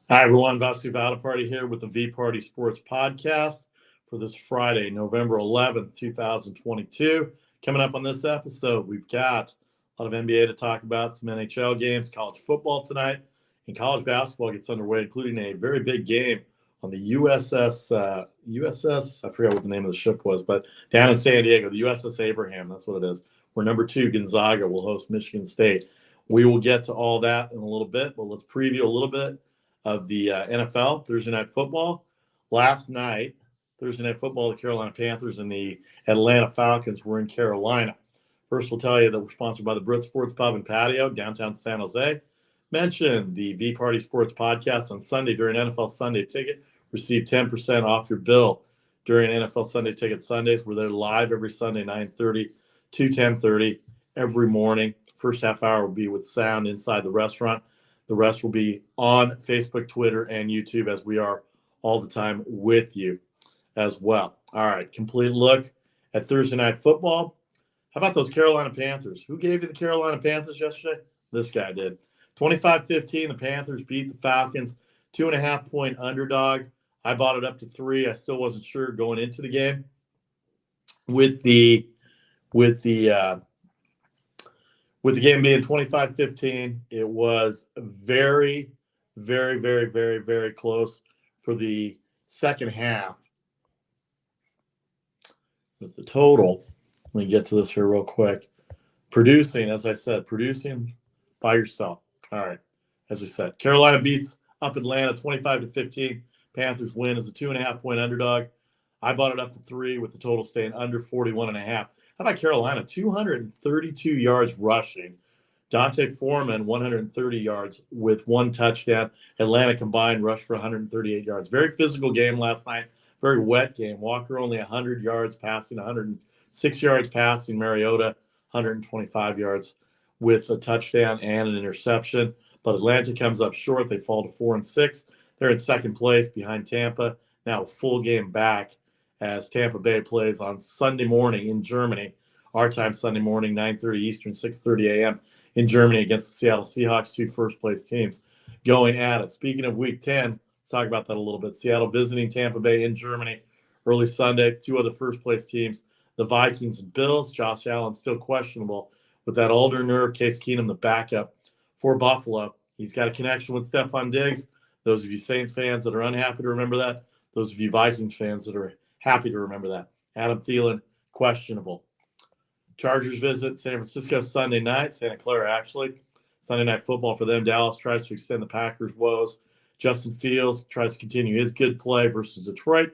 Hi, everyone. Vasu Party here with the VPartySports Podcast for this Friday, November 11th, 2022. Coming up on this episode, we've got a lot of NBA to talk about, some NHL games, college football tonight, and college basketball gets underway, including a very big game on the USS, I forgot what the name of the ship was, but down in San Diego, the USS Abraham, that's what it is, where number 2 Gonzaga will host Michigan State. We will get to all that in a little bit, but let's preview a little bit of the NFL, Thursday Night Football. Last night, Thursday Night Football, the Carolina Panthers and the Atlanta Falcons were in Carolina. First, we'll tell you that we're sponsored by the Brit Sports Pub and Patio, downtown San Jose. Mention the VPartySports Podcast on Sunday during NFL Sunday Ticket. Receive 10% off your bill during NFL Sunday Ticket Sundays. We're there live every Sunday, 9:30 to 10:30 every morning. First half hour will be with sound inside the restaurant. The rest will be on Facebook, Twitter, and YouTube, as we are all the time with you as well. All right, complete look at Thursday Night Football. How about those Carolina Panthers? Who gave you the Carolina Panthers yesterday? This guy did. 25-15, the Panthers beat the Falcons. 2.5-point underdog. I bought it up to 3. I still wasn't sure going into the game. With the game being 25-15, it was very, very, very, very, very close for the second half. But the total, let me get to this here real quick. Producing, as I said, producing by yourself. All right, as we said, Carolina beats up Atlanta 25-15. Panthers win as a 2.5-point underdog. I bought it up to 3 with the total staying under 41.5. How about Carolina? 232 yards rushing. Dante Foreman, 130 yards with 1 touchdown. Atlanta combined rushed for 138 yards. Very physical game last night. Very wet game. Walker only 100 yards passing, 106 yards passing. Mariota, 125 yards with a touchdown and an interception. But Atlanta comes up short. They fall to 4-6. They're in second place behind Tampa. Now a full game back as Tampa Bay plays on Sunday morning in Germany. Our time Sunday morning, 9:30 Eastern, 6:30 a.m. in Germany against the Seattle Seahawks, 2 first-place teams going at it. Speaking of Week 10, let's talk about that a little bit. Seattle visiting Tampa Bay in Germany early Sunday. 2 other first-place teams, the Vikings and Bills. Josh Allen still questionable with that ulnar nerve. Case Keenum, the backup for Buffalo. He's got a connection with Stephon Diggs. Those of you Saints fans that are unhappy to remember that. Those of you Vikings fans that are happy to remember that. Adam Thielen, questionable. Chargers visit San Francisco Sunday night. Santa Clara, actually. Sunday Night Football for them. Dallas tries to extend the Packers' woes. Justin Fields tries to continue his good play versus Detroit.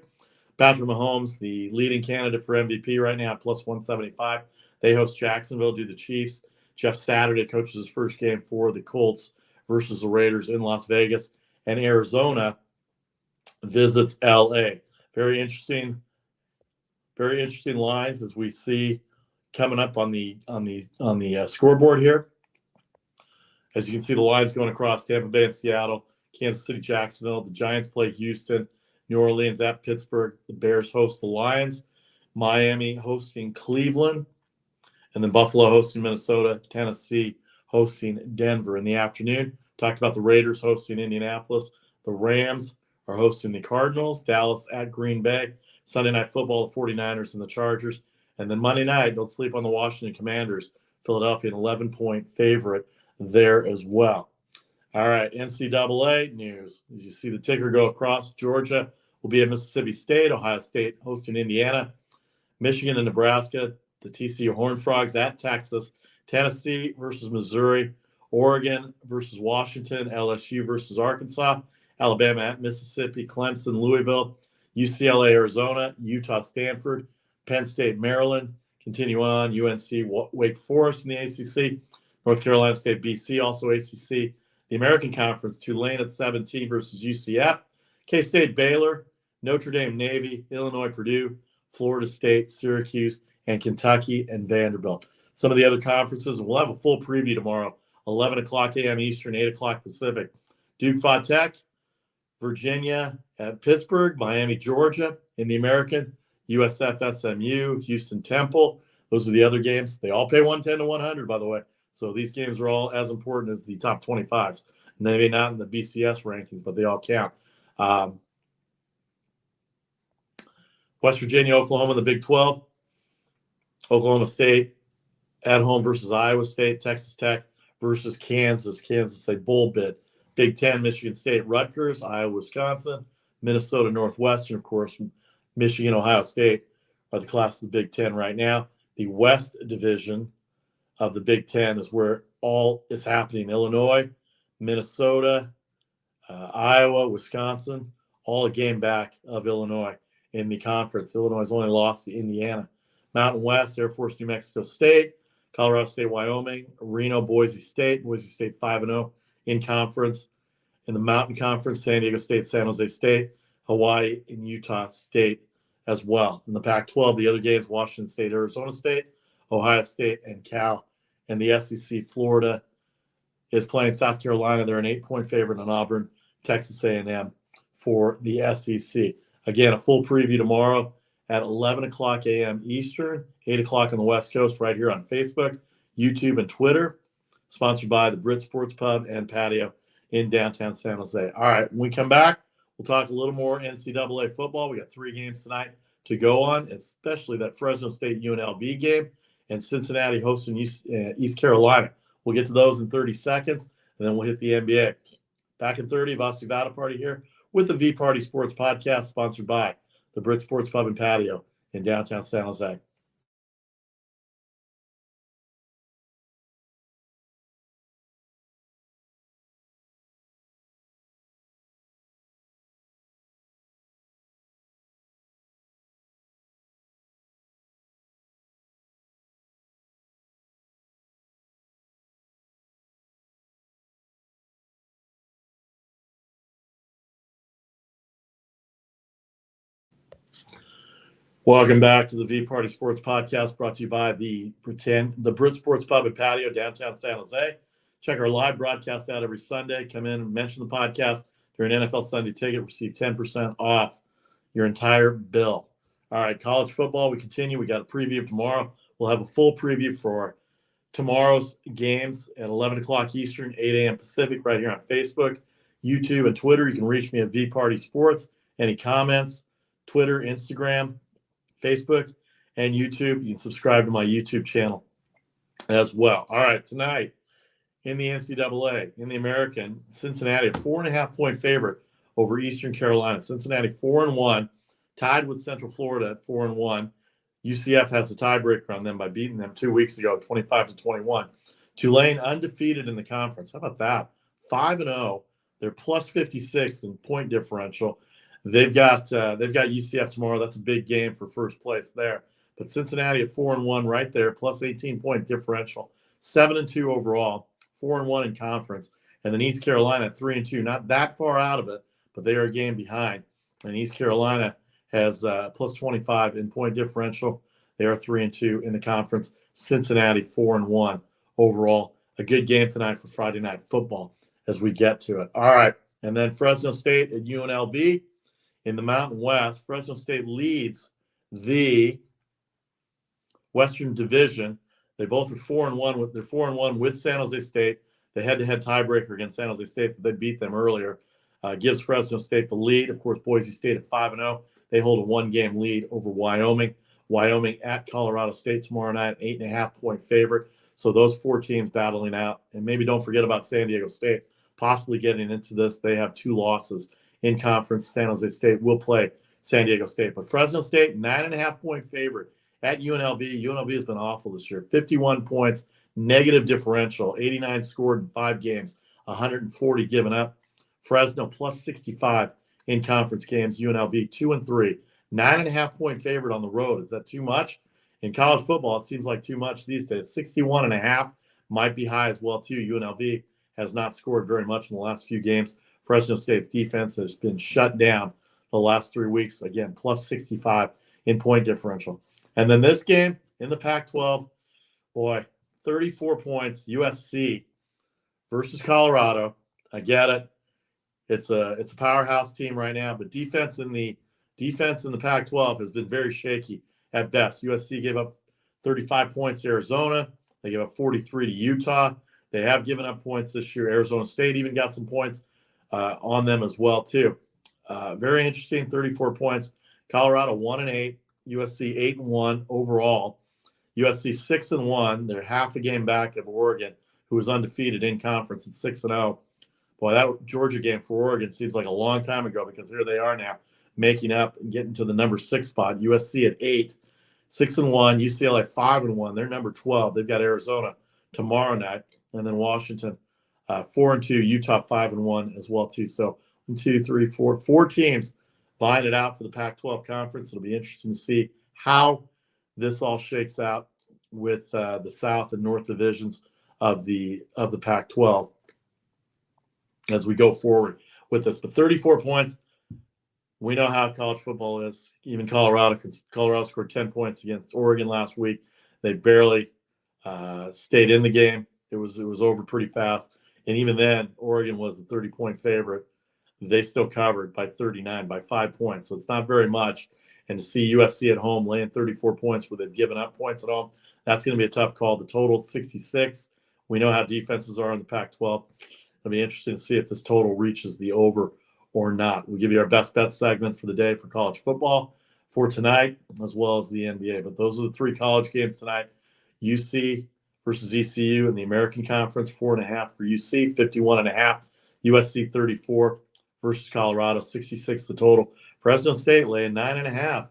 Patrick Mahomes, the leading candidate for MVP right now, plus 175. They host Jacksonville, do the Chiefs. Jeff Saturday coaches his first game for the Colts versus the Raiders in Las Vegas. And Arizona visits L.A. Very interesting lines as we see coming up on the scoreboard here. As you can see, the lines going across Tampa Bay and Seattle, Kansas City, Jacksonville. The Giants play Houston, New Orleans at Pittsburgh. The Bears host the Lions. Miami hosting Cleveland. And then Buffalo hosting Minnesota. Tennessee hosting Denver in the afternoon. Talked about the Raiders hosting Indianapolis. The Rams are hosting the Cardinals. Dallas at Green Bay. Sunday Night Football, the 49ers and the Chargers. And then Monday night, don't sleep on the Washington Commanders. Philadelphia, an 11-point favorite there as well. All right, NCAA news. As you see the ticker go across, Georgia will be at Mississippi State. Ohio State hosting Indiana. Michigan and Nebraska, the TCU Horned Frogs at Texas. Tennessee versus Missouri. Oregon versus Washington. LSU versus Arkansas. Alabama at Mississippi. Clemson, Louisville. UCLA, Arizona. Utah, Stanford. Penn State, Maryland. Continue on. UNC, Wake Forest in the ACC. North Carolina State, BC, also ACC. The American Conference, Tulane at 17 versus UCF. K-State, Baylor. Notre Dame, Navy. Illinois, Purdue. Florida State, Syracuse, and Kentucky and Vanderbilt. Some of the other conferences, we'll have a full preview tomorrow, 11 o'clock a.m. Eastern, 8 o'clock Pacific. Duke, Tech, Virginia at Pittsburgh, Miami, Georgia in the American, USF, SMU, Houston, Temple. Those are the other games. They all pay 110 to 100, by the way. So these games are all as important as the top 25s. Maybe not in the BCS rankings, but they all count. West Virginia, Oklahoma, the Big 12. Oklahoma State at home versus Iowa State. Texas Tech versus Kansas. Kansas, a bowl bid. Big 10, Michigan State, Rutgers, Iowa, Wisconsin, Minnesota, Northwestern, of course, Michigan, Ohio State are the class of the Big 10 right now. The West Division of the Big 10 is where all is happening. Illinois, Minnesota, Iowa, Wisconsin, all a game back of Illinois in the conference. Illinois has only lost to Indiana. Mountain West, Air Force, New Mexico State, Colorado State, Wyoming, Reno, Boise State 5-0 in conference. In the Mountain Conference, San Diego State, San Jose State, Hawaii, and Utah State as well. In the Pac-12, the other games, Washington State, Arizona State, Ohio State, and Cal. And the SEC, Florida is playing South Carolina. They're an 8-point favorite on Auburn, Texas A&M for the SEC. Again, a full preview tomorrow at 11 o'clock a.m. Eastern, 8 o'clock on the West Coast, right here on Facebook, YouTube, and Twitter. Sponsored by the Brit Sports Pub and Patio in downtown San Jose. All right, when we come back, we'll talk a little more NCAA football. We got 3 games tonight to go on, especially that Fresno State UNLV game and Cincinnati hosting East Carolina. We'll get to those in 30 seconds, and then we'll hit the NBA. Back in 30, Vasti Vadaparty here with the VPartySports Podcast, sponsored by the Brit Sports Pub and Patio in downtown San Jose. Welcome back to the VPartySports Podcast, brought to you by the Brit Sports Pub and Patio, downtown San Jose. Check our live broadcast out every Sunday. Come in and mention the podcast during NFL Sunday Ticket. Receive 10% off your entire bill. All right, college football, we continue. We got a preview of tomorrow. We'll have a full preview for tomorrow's games at 11 o'clock Eastern, 8 a.m. Pacific, right here on Facebook, YouTube, and Twitter. You can reach me at VPartySports. Any comments, Twitter, Instagram, Facebook, and YouTube. You can subscribe to my YouTube channel as well. All right, tonight in the NCAA, in the American, Cincinnati, a 4.5-point favorite over Eastern Carolina. Cincinnati 4-1, tied with Central Florida at 4-1. UCF has the tiebreaker on them by beating them 2 weeks ago, 25-21. Tulane undefeated in the conference. How about that? 5-0. They're plus 56 in point differential. They've got UCF tomorrow. That's a big game for first place there. But Cincinnati at 4-1 right there, plus 18-point differential, 7-2 overall, 4-1 in conference. And then East Carolina at 3-2, not that far out of it, but they are a game behind. And East Carolina has plus 25 in point differential. They are 3-2 in the conference. Cincinnati 4-1 overall. A good game tonight for Friday Night Football as we get to it. All right, and then Fresno State at UNLV. In the Mountain West, Fresno State leads the Western Division. They both are 4-1. They're 4-1 with San Jose State. The head-to-head tiebreaker against San Jose State, they beat them earlier, gives Fresno State the lead. Of course, Boise State at 5-0. They hold a 1-game lead over Wyoming. Wyoming at Colorado State tomorrow night, 8.5-point favorite. So those 4 teams battling out. And maybe don't forget about San Diego State possibly getting into this. They have 2 losses in conference. San Jose State will play San Diego State. But Fresno State, 9.5-point favorite at UNLV. UNLV has been awful this year. 51 points, negative differential, 89 scored in 5 games, 140 given up. Fresno plus 65 in conference games. UNLV 2-3. 9.5-point favorite on the road. Is that too much? In college football, it seems like too much these days. 61.5 might be high as well, too. UNLV has not scored very much in the last few games. Fresno State's defense has been shut down the last 3 weeks. Again, plus 65 in point differential. And then this game in the Pac-12, boy, 34 points, USC versus Colorado. I get it. It's a powerhouse team right now, but defense in the Pac-12 has been very shaky at best. USC gave up 35 points to Arizona. They gave up 43 to Utah. They have given up points this year. Arizona State even got some points on them as well, too. Very interesting, 34 points. Colorado 1-8, USC 8-1 overall. USC 6-1. They're half a game back of Oregon, who was undefeated in conference at 6-0. Boy, that Georgia game for Oregon seems like a long time ago, because here they are now making up and getting to the number 6 spot. USC at 8, 6-1. UCLA 5-1. They're number 12. They've got Arizona tomorrow night, and then Washington 4-2. Utah 5-1 as well too. So 1, 2, 3, 4, 4 teams vying it out for the Pac-12 conference. It'll be interesting to see how this all shakes out with the South and North divisions of the Pac-12 as we go forward with this. But 34 points, we know how college football is. Even Colorado scored 10 points against Oregon last week. They barely stayed in the game. It was over pretty fast. And even then, Oregon was a 30-point favorite. They still covered by 39, by 5 points. So it's not very much. And to see USC at home laying 34 points where they've given up points at home, that's going to be a tough call. The total is 66. We know how defenses are in the Pac-12. It'll be interesting to see if this total reaches the over or not. We'll give you our best bet segment for the day for college football for tonight, as well as the NBA. But those are the 3 college games tonight. UC versus ECU in the American Conference, 4.5 for UC, 51.5. USC 34 versus Colorado, 66 the total. Fresno State laying 9.5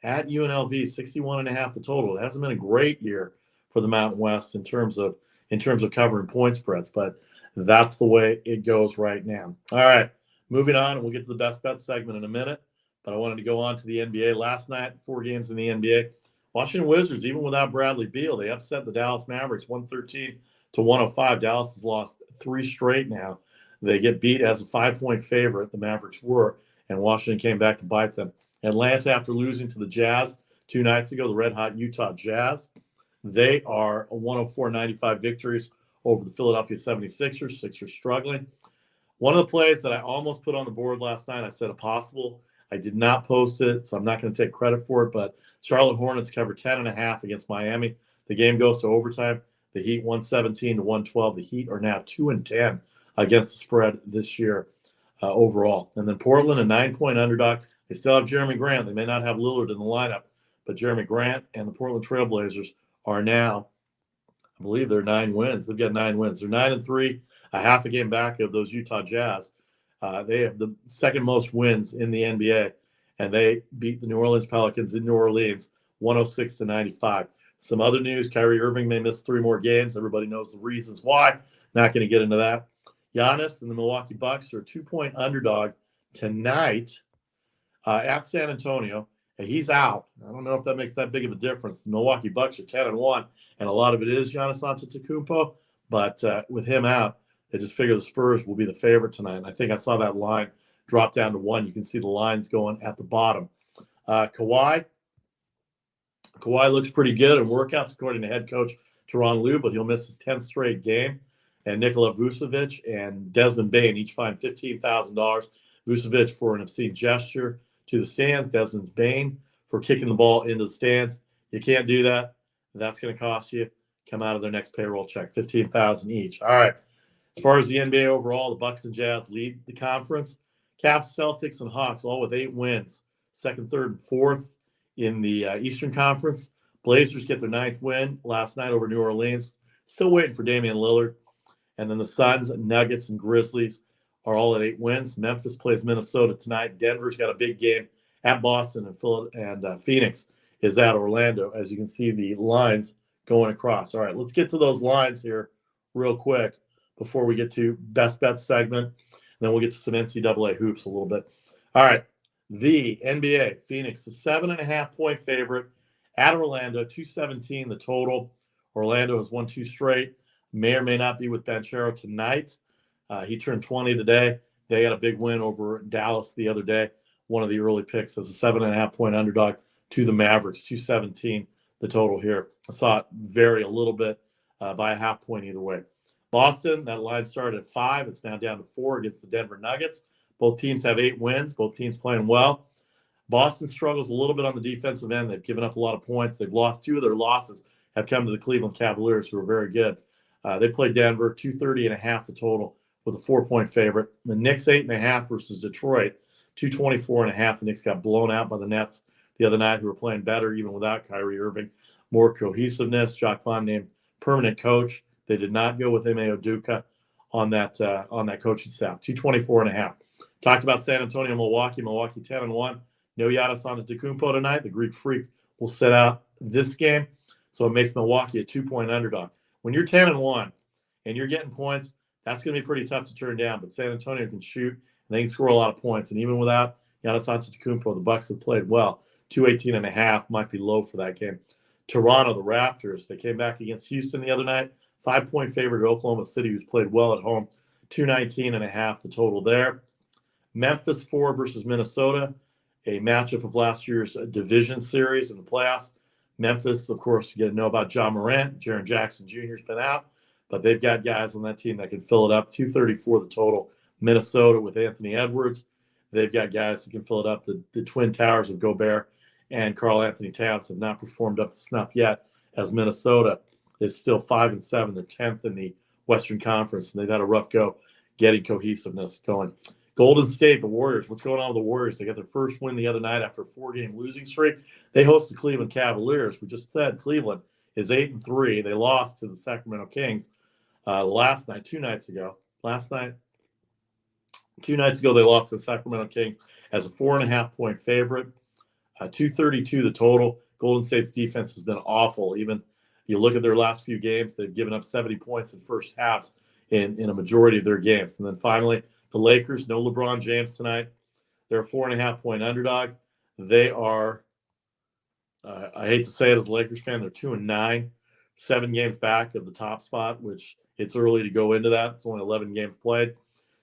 at UNLV, 61.5 the total. It hasn't been a great year for the Mountain West in terms of covering point spreads, but that's the way it goes right now. All right, moving on, and we'll get to the best bet segment in a minute, but I wanted to go on to the NBA. Last night, 4 games in the NBA. Washington Wizards, even without Bradley Beal, they upset the Dallas Mavericks 113-105. Dallas has lost 3 straight now. They get beat as a 5-point favorite, the Mavericks were, and Washington came back to bite them. Atlanta, after losing to the Jazz 2 nights ago, the red-hot Utah Jazz, they are a 104-95 victories over the Philadelphia 76ers. Sixers struggling. One of the plays that I almost put on the board last night, I said a possible. I did not post it, so I'm not going to take credit for it, but Charlotte Hornets covered 10.5 against Miami. The game goes to overtime. The Heat 117-112. The Heat are now 2-10 against the spread this year overall. And then Portland, a 9-point underdog. They still have Jeremy Grant. They may not have Lillard in the lineup, but Jeremy Grant and the Portland Trailblazers are now, I believe they're 9 wins. They've got 9 wins. They're 9-3, a half a game back of those Utah Jazz. They have the second most wins in the NBA, and they beat the New Orleans Pelicans in New Orleans 106-95. Some other news, Kyrie Irving may miss 3 more games. Everybody knows the reasons why. Not going to get into that. Giannis and the Milwaukee Bucks are a 2-point underdog tonight at San Antonio, and he's out. I don't know if that makes that big of a difference. The Milwaukee Bucks are 10-1, and a lot of it is Giannis Antetokounmpo, but with him out, they just figure the Spurs will be the favorite tonight. And I think I saw that line drop down to 1. You can see the lines going at the bottom. Kawhi looks pretty good in workouts, according to head coach Tyronn Lue, but he'll miss his 10th straight game. And Nikola Vucevic and Desmond Bane each fined $15,000. Vucevic for an obscene gesture to the stands. Desmond Bane for kicking the ball into the stands. You can't do that. That's going to cost you. Come out of their next payroll check, $15,000 each. All right. As far as the NBA overall, the Bucks and Jazz lead the conference. Cavs, Celtics, and Hawks all with 8 wins, 2nd, 3rd, and 4th in the Eastern Conference. Blazers get their 9th win last night over New Orleans. Still waiting for Damian Lillard. And then the Suns, Nuggets, and Grizzlies are all at 8 wins. Memphis plays Minnesota tonight. Denver's got a big game at Boston, and Phoenix is at Orlando, as you can see the lines going across. All right, let's get to those lines here real quick before we get to best bet segment. And then we'll get to some NCAA hoops a little bit. All right, the NBA, Phoenix, the 7.5-point favorite at Orlando, 217 the total. Orlando has won 2 straight. May or may not be with Banchero tonight. He turned 20 today. They had a big win over Dallas the other day. One of the early picks as a 7.5-point underdog to the Mavericks, 217 the total here. I saw it vary a little bit by a half point either way. Boston, that line started at 5. It's now down to 4 against the Denver Nuggets. Both teams have 8 wins. Both teams playing well. Boston struggles a little bit on the defensive end. They've given up a lot of points. They've lost 2 of their losses have come to the Cleveland Cavaliers, who are very good. They played Denver, 230.5 the total with a 4-point favorite. The Knicks 8.5 versus Detroit, 224.5. The Knicks got blown out by the Nets the other night, who were playing better even without Kyrie Irving. More cohesiveness. Jacques Vaughn named permanent coach. They did not go with Ime Udoka on that coaching staff. 224.5. Talked about San Antonio, Milwaukee. Milwaukee 10-1. No Giannis Antetokounmpo tonight. The Greek Freak will sit out this game, so it makes Milwaukee a 2-point underdog. When you're 10-1 and you're getting points, that's going to be pretty tough to turn down. But San Antonio can shoot, and they can score a lot of points. And even without Giannis Antetokounmpo, the Bucks have played well. 218.5 might be low for that game. Toronto, the Raptors, they came back against Houston the other night. 5-point favorite to Oklahoma City, who's played well at home. 219.5 the total there. Memphis 4 versus Minnesota, a matchup of last year's division series in the playoffs. Memphis, of course, you got to know about John Morant. Jaren Jackson Jr. has been out, but they've got guys on that team that can fill it up. 234 the total. Minnesota with Anthony Edwards. They've got guys who can fill it up. The Twin Towers of Gobert and Karl Anthony Towns have not performed up to snuff yet, as Minnesota is still 5-7. They're 10th in the Western Conference, and they've had a rough go getting cohesiveness going. Golden State, the Warriors. What's going on with the Warriors? They got their first win the other night after a 4-game losing streak. They host the Cleveland Cavaliers. We just said Cleveland is 8-3. They lost to the Sacramento Kings last night, 2 nights ago. 2 nights ago, they lost to the Sacramento Kings as a 4.5-point favorite. 232 the total. Golden State's defense has been awful. Even you look at their last few games, they've given up 70 points in first halves in a majority of their games. And then finally, the Lakers, no LeBron James tonight. They're a 4.5-point underdog. They are, I hate to say it as a Lakers fan, they're 2-9, 7 games back of the top spot, which it's early to go into that. It's only 11 games played.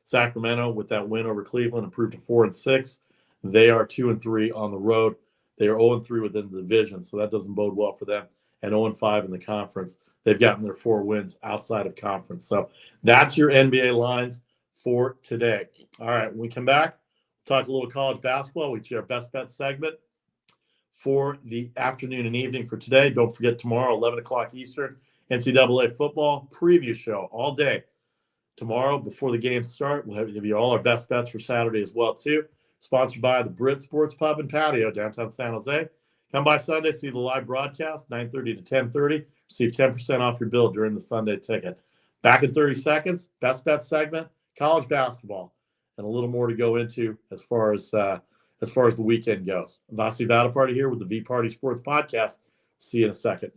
Sacramento, with that win over Cleveland, improved to 4-6. They are 2-3 on the road. They are 0-3 within the division, so that doesn't bode well for them. And 0-5 in the conference. They've gotten their 4 wins outside of conference. So that's your NBA lines for today. All right, when we come back, we'll talk a little college basketball. We share our best bet segment for the afternoon and evening for today. Don't forget tomorrow, 11 o'clock Eastern, NCAA football preview show all day. Tomorrow, before the games start, we'll give you all our best bets for Saturday as well, too. Sponsored by the Brit Sports Pub and Patio, downtown San Jose. Come by Sunday, see the live broadcast, 9:30 to 10:30. Receive 10% off your bill during the Sunday ticket. Back in 30 seconds, best bet segment, college basketball, and a little more to go into as far as the weekend goes. Vasi Vadaparty here with the VPartySports Podcast. See you in a second.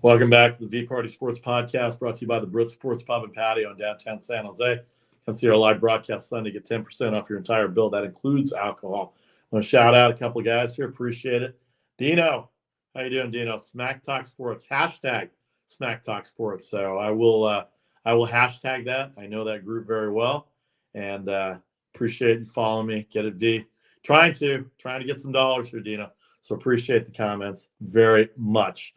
Welcome back to the VPartySports Podcast, brought to you by the Brit Sports Pub and Patio in downtown San Jose. Come see our live broadcast Sunday. Get 10% off your entire bill. That includes alcohol. I want to shout out a couple of guys here. Appreciate it. Dino, how you doing, Dino? Smack Talk Sports. Hashtag Smack Talk Sports. So I will hashtag that. I know that group very well, and appreciate you following me. Get it, V. Trying to get some dollars here, Dino. So appreciate the comments very much.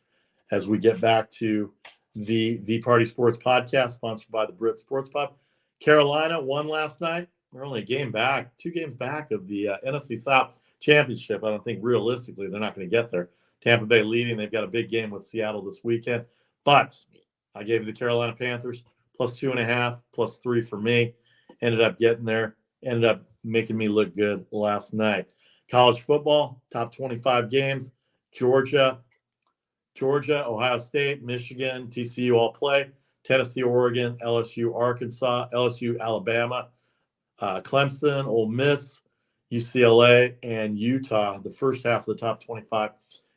As we get back to the VPartySports Podcast, sponsored by the Brit Sports Pub. Carolina won last night. They're only 2 games back of the NFC South Championship. I don't think realistically they're not going to get there. Tampa Bay leading. They've got a big game with Seattle this weekend. But I gave the Carolina Panthers +2.5, +3 for me. Ended up getting there. Ended up making me look good last night. College football, top 25 games. Georgia, Ohio State, Michigan, TCU all play. Tennessee, Oregon, LSU, Arkansas, LSU, Alabama, Clemson, Ole Miss, UCLA, and Utah, the first half of the top 25.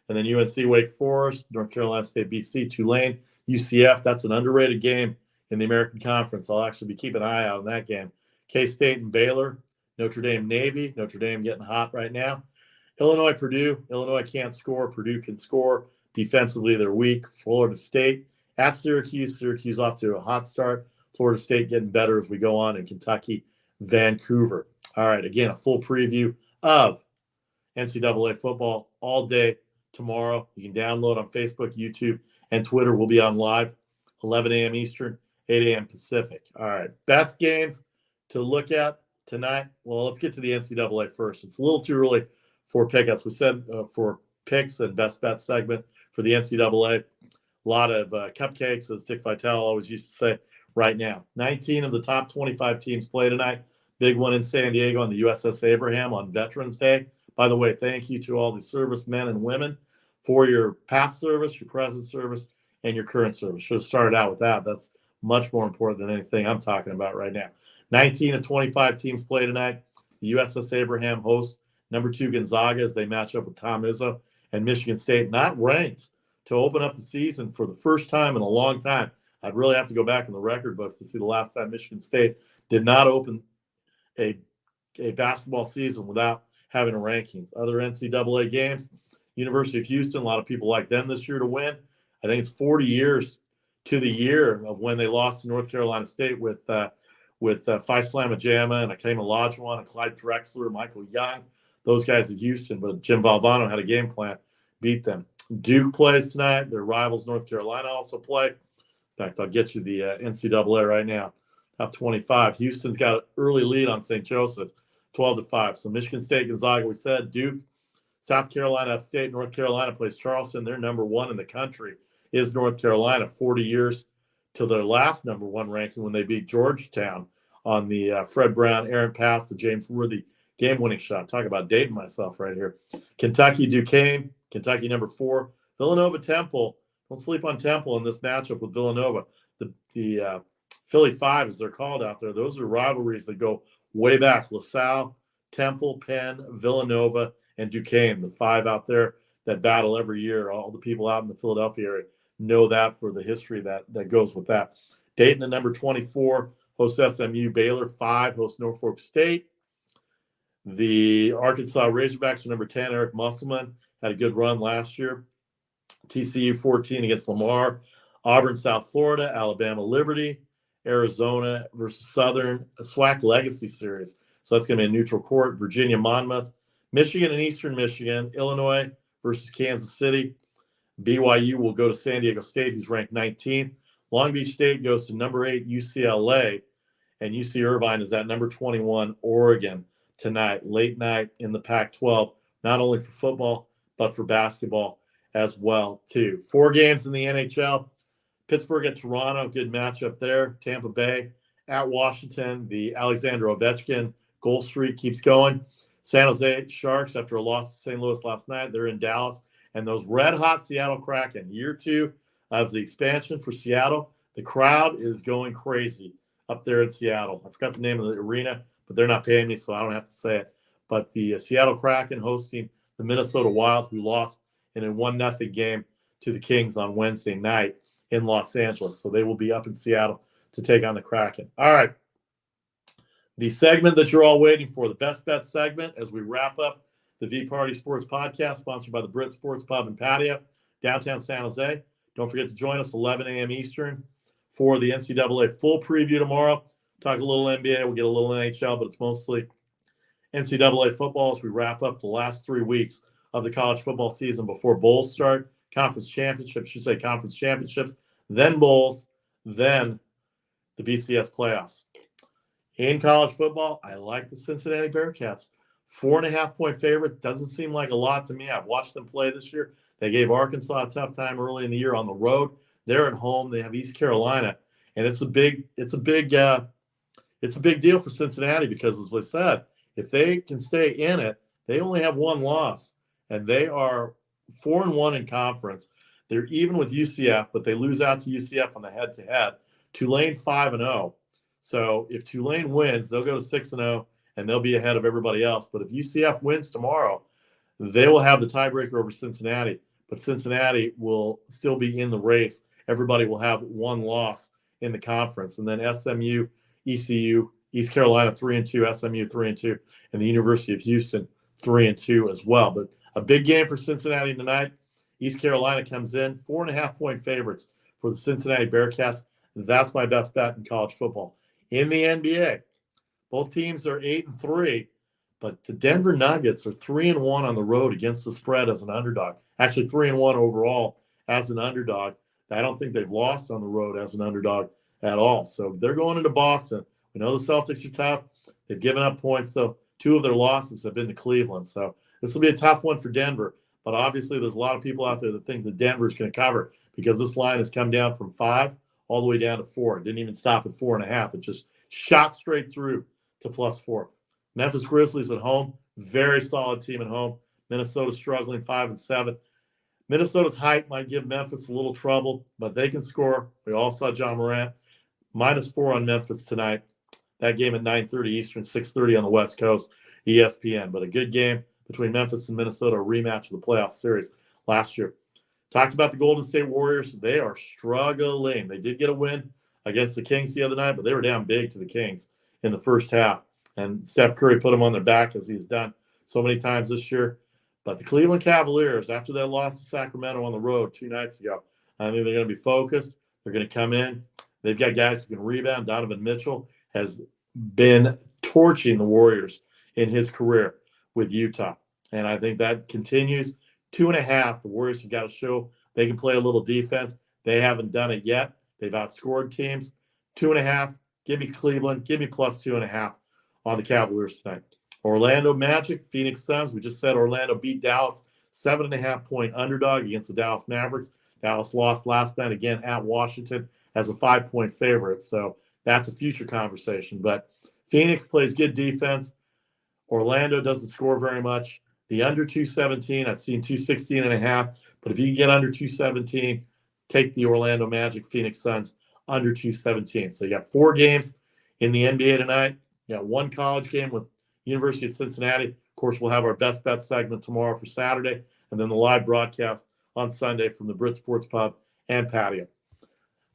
And then UNC, Wake Forest, North Carolina State, BC, Tulane, UCF. That's an underrated game in the American Conference. I'll actually be keeping an eye out on that game. K-State and Baylor, Notre Dame, Navy. Notre Dame getting hot right now. Illinois, Purdue. Illinois can't score. Purdue can score. Defensively, they're weak. Florida State at Syracuse. Syracuse off to a hot start. Florida State getting better as we go on. In Kentucky, Vancouver. All right, again, a full preview of NCAA football all day tomorrow. You can download on Facebook, YouTube, and Twitter. We'll be on live 11 a.m. Eastern, 8 a.m. Pacific. All right, best games to look at tonight. Well, let's get to the NCAA first. It's a little too early for pickups. We said for picks and best bet segment for the NCAA, a lot of cupcakes, as Dick Vitale always used to say, right now. 19 of the top 25 teams play tonight. Big one in San Diego on the USS Abraham on Veterans Day. By the way, thank you to all the servicemen and women for your past service, your present service, and your current service. Should have started out with that. That's much more important than anything I'm talking about right now. 19 of 25 teams play tonight. The USS Abraham hosts number 2 Gonzaga as they match up with Tom Izzo and Michigan State, not ranked, to open up the season for the first time in a long time. I'd really have to go back in the record books to see the last time Michigan State did not open a basketball season without having a rankings. Other NCAA games, University of Houston, a lot of people like them this year to win. I think it's 40 years to the year of when they lost to North Carolina State with Faisal Jama and Akeem Olajuwon and Clyde Drexler, Michael Young, those guys at Houston. But Jim Valvano had a game plan, beat them. Duke plays tonight. Their rivals, North Carolina, also play. In fact, I'll get you the NCAA right now. Top 25. Houston's got an early lead on St. Joseph, 12-5. So Michigan State, Gonzaga, we said. Duke, South Carolina Upstate, North Carolina plays Charleston. They're number 1 in the country is North Carolina. 40 years to their last number 1 ranking when they beat Georgetown on the Fred Brown, Aaron Pass, the James Worthy game-winning shot. Talk about dating myself right here. Kentucky, Duquesne. Kentucky number 4. Villanova, Temple. Don't sleep on Temple in this matchup with Villanova. The Philly Five, as they're called out there, those are rivalries that go way back. LaSalle, Temple, Penn, Villanova, and Duquesne, the 5 out there that battle every year. All the people out in the Philadelphia area know that for the history that goes with that. Dayton at number 24 hosts SMU. Baylor 5 hosts Norfolk State. The Arkansas Razorbacks are number 10. Eric Musselman had a good run last year. TCU 14 against Lamar. Auburn, South Florida. Alabama, Liberty. Arizona versus Southern, a SWAC Legacy Series. So that's going to be a neutral court. Virginia, Monmouth. Michigan and Eastern Michigan. Illinois versus Kansas City. BYU will go to San Diego State, who's ranked 19th. Long Beach State goes to number 8, UCLA. And UC Irvine is at number 21, Oregon, tonight, late night in the Pac-12, not only for football, but for basketball as well, too. 4 games in the NHL. Pittsburgh at Toronto, good matchup there. Tampa Bay at Washington. The Alexander Ovechkin goal streak keeps going. San Jose Sharks, after a loss to St. Louis last night, they're in Dallas. And those red-hot Seattle Kraken, year 2 of the expansion for Seattle, the crowd is going crazy up there in Seattle. I forgot the name of the arena, but they're not paying me, so I don't have to say it. But the Seattle Kraken hosting the Minnesota Wild, who lost in a 1-0 game to the Kings on Wednesday night in Los Angeles. So they will be up in Seattle to take on the Kraken. All right. The segment that you're all waiting for, the best bet segment, as we wrap up the VPartySports Podcast, sponsored by the Brit Sports Pub and Patio, downtown San Jose. Don't forget to join us 11 a.m. Eastern for the NCAA full preview tomorrow. Talk a little NBA. We'll get a little NHL, but it's mostly NCAA football as we wrap up the last 3 weeks of the college football season before bowls start. Conference championships, then bowls, then the BCS playoffs. In college football, I like the Cincinnati Bearcats. 4.5-point favorite doesn't seem like a lot to me. I've watched them play this year. They gave Arkansas a tough time early in the year on the road. They're at home. They have East Carolina, and it's a big deal for Cincinnati because, as we said, if they can stay in it, they only have 1 loss, and they are 4-1 in conference. They're even with UCF, but they lose out to UCF on the head-to-head. Tulane 5-0. So if Tulane wins, they'll go to 6-0, and they'll be ahead of everybody else. But if UCF wins tomorrow, they will have the tiebreaker over Cincinnati. But Cincinnati will still be in the race. Everybody will have 1 loss in the conference. And then SMU, ECU, East Carolina 3-2, SMU 3-2, and the University of Houston 3-2 as well. But a big game for Cincinnati tonight. East Carolina comes in 4.5-point favorites for the Cincinnati Bearcats. That's my best bet in college football. In the NBA, both teams are 8-3, but the Denver Nuggets are 3-1 on the road against the spread as an underdog. Actually, 3-1 overall as an underdog. I don't think they've lost on the road as an underdog at all. So they're going into Boston. We know the Celtics are tough. They've given up points, though. 2 of their losses have been to Cleveland. So this will be a tough one for Denver. But obviously, there's a lot of people out there that think that Denver's going to cover because this line has come down from 5 all the way down to 4. It didn't even stop at 4.5. It just shot straight through to +4. Memphis Grizzlies at home. Very solid team at home. Minnesota struggling 5-7. Minnesota's height might give Memphis a little trouble, but they can score. We all saw John Morant. -4 on Memphis tonight. That game at 9:30 Eastern, 6:30 on the West Coast, ESPN. But a good game between Memphis and Minnesota, a rematch of the playoff series last year. Talked about the Golden State Warriors. They are struggling. They did get a win against the Kings the other night, but they were down big to the Kings in the first half. And Steph Curry put them on their back as he's done so many times this year. But the Cleveland Cavaliers, after they lost to Sacramento on the road 2 nights ago, I think they're going to be focused. They're going to come in. They've got guys who can rebound. Donovan Mitchell has been torching the Warriors in his career with Utah. And I think that continues. 2.5, the Warriors have got to show they can play a little defense. They haven't done it yet. They've outscored teams. 2.5, give me Cleveland. Give me +2.5 on the Cavaliers tonight. Orlando Magic, Phoenix Suns. We just said Orlando beat Dallas, 7.5-point underdog against the Dallas Mavericks. Dallas lost last night again at Washington as a 5-point favorite. So that's a future conversation. But Phoenix plays good defense. Orlando doesn't score very much. The under 217, I've seen 216.5. But if you can get under 217, take the Orlando Magic, Phoenix Suns under 217. So you got 4 games in the NBA tonight. You got 1 college game with University of Cincinnati. Of course, we'll have our best bet segment tomorrow for Saturday, and then the live broadcast on Sunday from the Brit Sports Pub and Patio.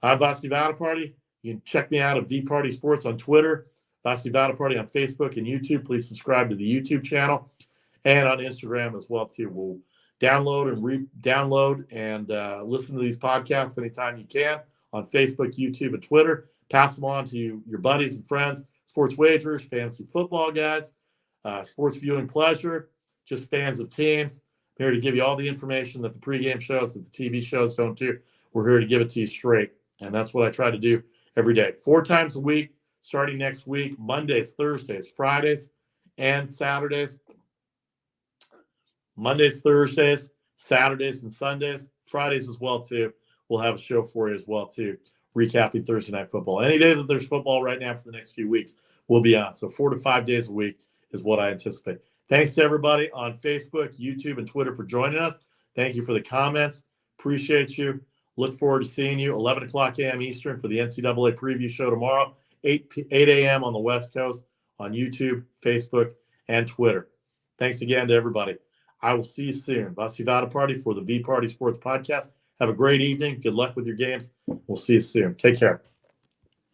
I'm Vasi Vadaparty. You can check me out at VPartySports on Twitter, Vasi Vadaparty on Facebook and YouTube. Please subscribe to the YouTube channel and on Instagram as well, too. We'll download and re-download and listen to these podcasts anytime you can on Facebook, YouTube, and Twitter. Pass them on to your buddies and friends, sports wagers, fantasy football guys, sports viewing pleasure, just fans of teams. I'm here to give you all the information that the pregame shows, that the TV shows don't do. We're here to give it to you straight, and that's what I try to do every day. 4 times a week, starting next week, Mondays, Thursdays, Fridays, and Saturdays. Mondays, Thursdays, Saturdays, and Sundays. Fridays as well, too. We'll have a show for you as well, too, recapping Thursday Night Football. Any day that there's football right now for the next few weeks, we'll be on. So 4 to 5 days a week is what I anticipate. Thanks to everybody on Facebook, YouTube, and Twitter for joining us. Thank you for the comments. Appreciate you. Look forward to seeing you 11 o'clock a.m. Eastern for the NCAA preview show tomorrow, 8 a.m. on the West Coast on YouTube, Facebook, and Twitter. Thanks again to everybody. I will see you soon. Vasi Vadaparty for the VPartySports Podcast. Have a great evening. Good luck with your games. We'll see you soon. Take care.